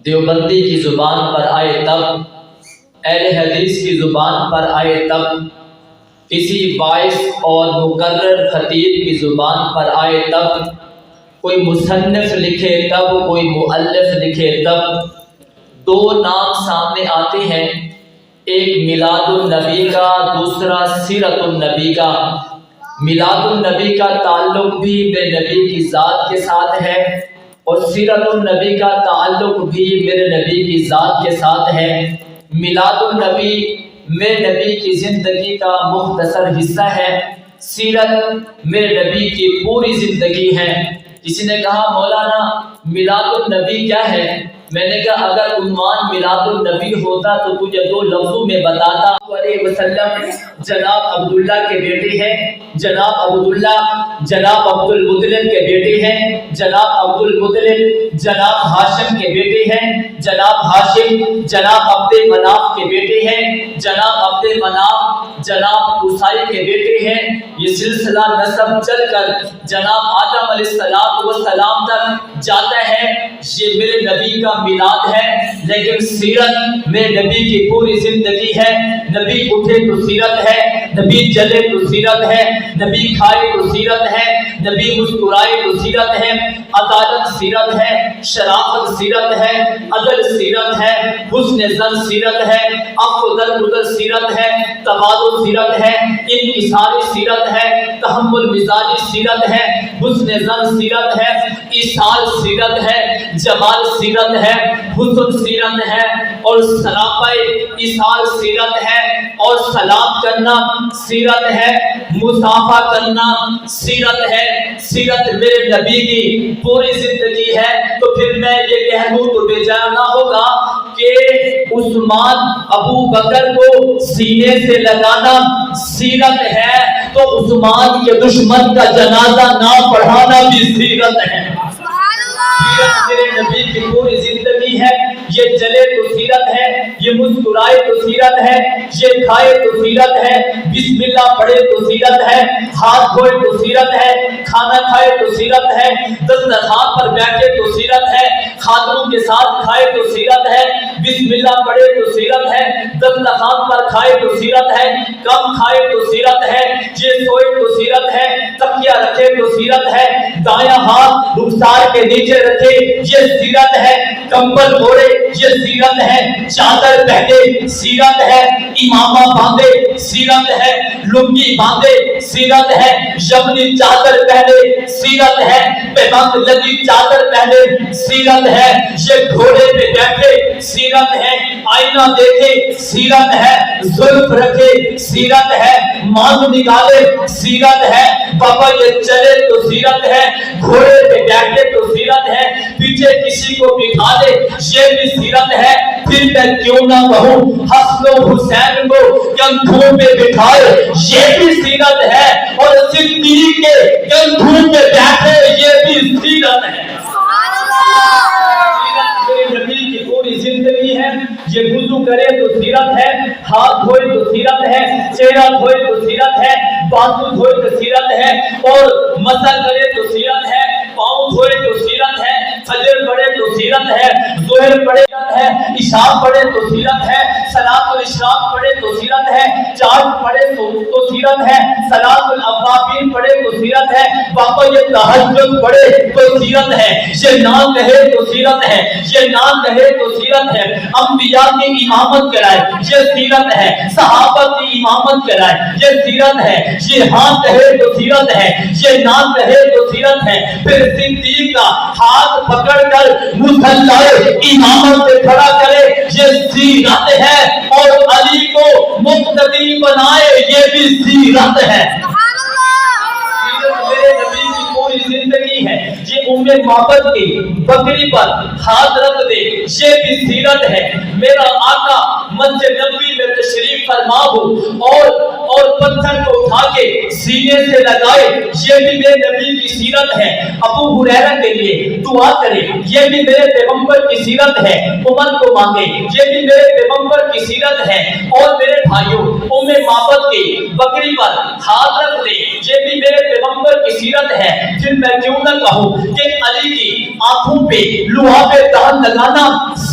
دیوبندی کی زبان پر آئے تب، اہل حدیث کی زبان پر آئے تب، کسی باعث اور مقرر خطیب کی زبان پر آئے تب، کوئی مصنف لکھے تب، کوئی مؤلف لکھے تب، دو نام سامنے آتے ہیں، ایک میلاد النبی کا، دوسرا سیرت النبی کا۔ میلاد النبی کا تعلق بھی میرے نبی کی ذات کے ساتھ ہے، اور سیرت النبی کا تعلق بھی میرے نبی کی ذات کے ساتھ ہے۔ میلاد النبی میرے نبی کی زندگی کا مختصر حصہ ہے، سیرت میرے نبی کی پوری زندگی ہے۔ کسی نے کہا مولانا میلاد النبی کیا ہے؟ میں نے کہا اگر عنوان میلاد النبی ہوتا تو تجھے دو لفظوں میں بتاتا علیہ وسلم جناب عبداللہ کے بیٹے ہیں، جناب عبداللہ جناب عبد المطلب کے بیٹے ہیں، جناب عبد المطلب جناب ہاشم کے بیٹے ہیں، جناب ہاشم جناب عبد مناف کے بیٹے ہیں، جناب عبد مناف جناب قصائی کے بیٹے ہیں۔ یہ سلسلہ نسب چل کر جناب آدم علیہ السلام تک جاتا ہے۔ یہ میرے نبی کا میلاد ہے، لیکن سیرت میرے نبی کی پوری زندگی ہے۔ نبی اٹھے تو سیرت ہے، نبی چلے تو سیرت ہے، نبی کھائے تو سیرت ہے، نبی مسکرائے تو سیرت ہے، عدالت سیرت ہے، شرافت سیرت ہے، عدل سیرت ہے، حسن زن سیرت ہے، عفو درگزر سیرت ہے، تواضع سیرت ہے، انکساری سیرت ہے، تحمل مزاجی سیرت ہے، حسن زن سیرت ہے، ایثار سیرت ہے، جمال سیرت ہے، حسن سیرت ہے، اور سراپا ایثار سیرت ہے، اور سلام کرنا سیرت ہے، مصافحہ کرنا سیرت ہے۔ سیرت میرے نبی کی پوری زندگی ہے۔ تو پھر میں یہ کہہ دوں تو بے جانا نہ ہوگا کہ عثمان ابو بکر کو سینے سے لگانا سیرت ہے، تو عثمان کے دشمن کا جنازہ نہ پڑھانا بھی سیرت ہے۔ سیرت میرے نبی کی پوری زندگی ہے۔ یہ چلے تو سیرت ہے، یہ مسکرائے تو سیرت ہے، یہ کھائے تو سیرت ہے، بسم اللہ پڑھے تو سیرت ہے، ہاتھ دھوئے تو سیرت ہے، کھانا کھائے تو سیرت ہے، دسترخوان پر بیٹھے تو سیرت ہے، خاتون کے ساتھ کھائے تو سیرت ہے، بسم اللہ پڑھے تو سیرت ہے، دسترخوان پر کھائے تو سیرت ہے، کم کھائے تو سیرت ہے، یہ سوئے تو سیرت ہے، تکیہ رکھے تو سیرت ہے، دایاں ہاتھ رخسار کے نیچے رکھے یہ سیرت ہے، کمبل اوڑھے یہ سیرت ہے، چادر پہنے سیرت ہے، امامہ باندھے سیرت ہے، لنگی باندھے سیرت ہے، یمنی چادر پہنے سیرت ہے، پیبند لگی چادر پہنے سیرت ہے، یہ گھوڑے پہ بیٹھے سیرت ہے، آئینہ دیکھے سیرت ہے، زلف رکھے سیرت ہے، مانگ نکالے سیرت ہے، بابا یہ چلے تو سیرت ہے، گھوڑے پہ بیٹھے تو سیرت ہے، پیچھے کسی کو بٹھا دے یہ بھی سیرت ہے۔ پھر میں کیوں نہ کہوں حسن و حسین کو کندھوں پہ بٹھائے یہ بھی سیرت ہے، اور صدیق کے کندھوں پہ بیٹھے یہ بھی سیرت ہے۔ سیرت میرے نبی کی پوری زندگی ہے۔ یہ وضو کرے تو سیرت ہے، ہاتھ دھوئے تو سیرت ہے، چہرہ دھوئے تو سیرت ہے، بازو دھوئے تو سیرت ہے، اور مسح کرے تو سیرت ہے، پاؤں دھوئے تو سیرت ہے، فجر پڑھے تو سیرت ہے، ظہر پڑھے ہے، عشاء پڑھے تو سیرت ہے، صلاۃ الاشراق پڑھے تو سیرت ہے، چاند پڑھے تو سیرت ہے، صلاۃ الاوابین پڑھے تو سیرت ہے، پاپا یہ تہجد پڑھے تو سیرت ہے، یہ نام کہے تو سیرت ہے، یہ نام کہے تو سیرت ہے، انبیاء کی امامت کرائے یہ سیرت ہے، صحابہ کی امامت کرائے یہ سیرت ہے، یہ ہاں کہے تو سیرت ہے، یہ نام کہے تو سیرت ہے، پھر صدیق کا ہاتھ پکڑ کر مصلی امامت سے کھڑا کرے یہ سیرت ہے، اور علی کو مقتدی بنائے یہ بھی سیرت ہے۔ سیرت میرے نبی کی پوری زندگی ہے۔ یہ معبد کی بکری پر ہاتھ رکھ دے یہ بھی سیرت ہے۔ میرا آقا مسجد نبوی میں تشریف فرما ہو اور پتھر کو اٹھا کے سینے سے لگائے یہ بھی میرے نبی کی سیرت ہے۔ ابو ہریرہ کے لیے دعا کرے یہ بھی میرے پیغمبر کی سیرت ہے۔ عمر کو مانگے یہ بھی میرے پیغمبر کی سیرت ہے۔ اور میرے بھائیوں معبد کی بکری پر ہاتھ رکھ دے یہ بھی میرے پیغمبر کی سیرت ہے۔ پھر میں کیوں نہ کہوں کہ علی کی آنکھوں پہ لوہا پہ دہن لگانا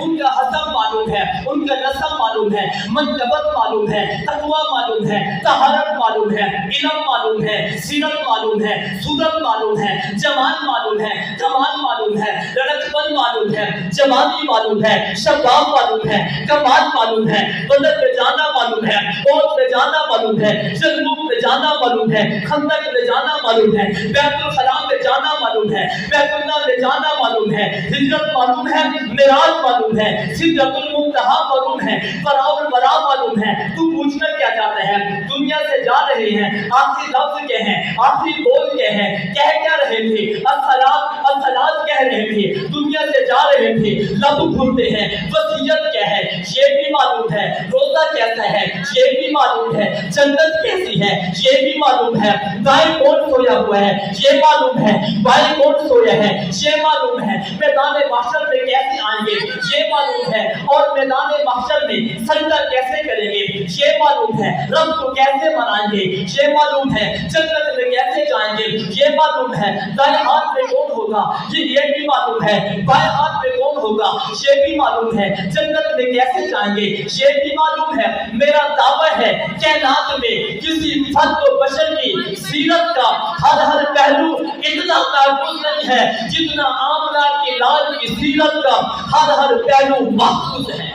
ان کا حسب معلوم ہے، ان کا نسب معلوم ہے، منقبت معلوم ہے، تقوی معلوم ہے، طہارت معلوم ہے، علم معلوم ہے، سیرت معلوم ہے، صورت معلوم ہے، جمال معلوم ہے، کمال معلوم ہے، لڑکپن معلوم ہے، جوانی معلوم ہے، شباب معلوم ہے، کمال معلوم ہے، بدر پہ جانا معلوم ہے، عہد پہ جانا معلوم ہے، یرموک پہ جانا معلوم ہے، خندق پہ جانا معلوم ہے، بیت الخلاء پہ جانا معلوم ہے، بیت اللہ پہ جانا معلوم ہے، ہجرت معلوم ہے، معراج معلوم ہے، سدرۃ المنتہا معلوم ہے، فراء البراء معلوم ہے۔ تو پوچھنا کیا چاہتے ہیں؟ دنیا سے جا رہے ہیں، آخری لفظ کیا ہیں؟ آخری بول کیا ہیں؟ کہہ کیا رہے تھے؟ الصلاۃ الصلاۃ کہہ رہے تھے، دنیا سے جا رہے تھے، لب کھولتے ہیں، وصیت کیا ہے یہ بھی معلوم ہے، روزہ کیسا ہے یہ بھی معلوم ہے، جنت کیسی ہے یہ بھی معلوم ہے، دائیں کون سویا ہوا ہے یہ معلوم ہے، بائیں کون سویا ہے یہ معلوم ہے، میدان محشر میں کیسے آئیں گے یہ معلوم ہے، اور میدان محشر میں سجدہ کیسے کریں گے یہ معلوم ہے، رب کو کیسے منائیں گے یہ معلوم ہے، جنت میں کیسے جائیں گے یہ معلوم ہے، دائیں ہاتھ میں کون ہوگا یہ بھی معلوم ہے، بائیں ہاتھ میں کون ہوگا یہ بھی معلوم ہے، جنت میں کیسے جائیں گے یہ بھی معلوم ہے۔ میرا دعویٰ ہے کائنات میں کسی فرد و بشر کی سیرت کا ہر پہلو اتنا محفوظ نہیں ہے جتنا آمنہ کی لال کی سیرت کا ہر پہلو محفوظ ہے۔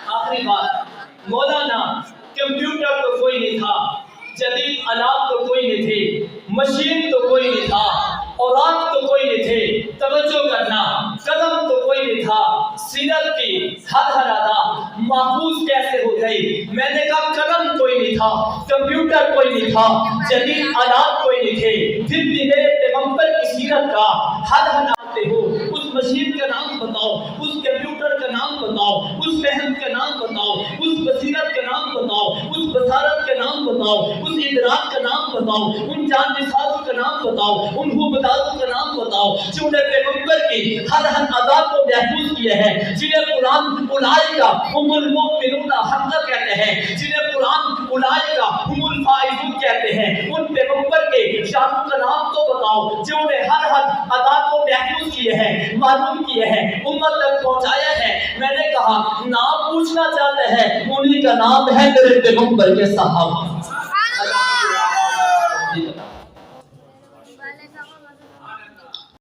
آخری بات، مولانا کمپیوٹر تو کوئی نہیں تھا، جدید آلات تو کوئی نہیں تھے، مشین تو کوئی نہیں تھا، اوراق تو کوئی نہیں تھے، توجہ کرنا، قلم تو کوئی نہیں تھا، سیرت کی ہر ادا محفوظ کیسے ہو گئی؟ میں نے کہا قلم کوئی نہیں تھا، کمپیوٹر کوئی نہیں تھا، جدید آلات کوئی نہیں تھے، پھر بھی میرے پیغمبر کی سیرت کا ہر جانتے ہو، اس مشین کا نام بتاؤ، اس کمپیوٹر کا نام بتاؤ، اس فہم کا نام بتاؤ، اس بصیرت کا نام بتاؤ، اس بصارت کا نام بتاؤ، اس ادراک کا نام بتاؤ، ان جان نثاروں کا نام بتاؤ، ان ہوبداروں کا نام بتاؤ جنہوں نے پیغمبر کی ہر ادا کو محفوظ کیا ہے، جنہیں قرآن اولئک هم المؤمنون حقا کہتے ہیں، جنہیں قرآن اولئک هم الفائزون کہتے ہیں، ان پیغمبر کے شانوں کا نام تو بتاؤ جنہوں نے ہر ادا کو محفوظ کیے ہیں، معلوم کیے ہیں، امت تک پہنچایا ہے۔ میں نے کہا نام پوچھنا چاہتے ہیں، انہی کا نام ہے میرے پیغمبر کے صحابہ۔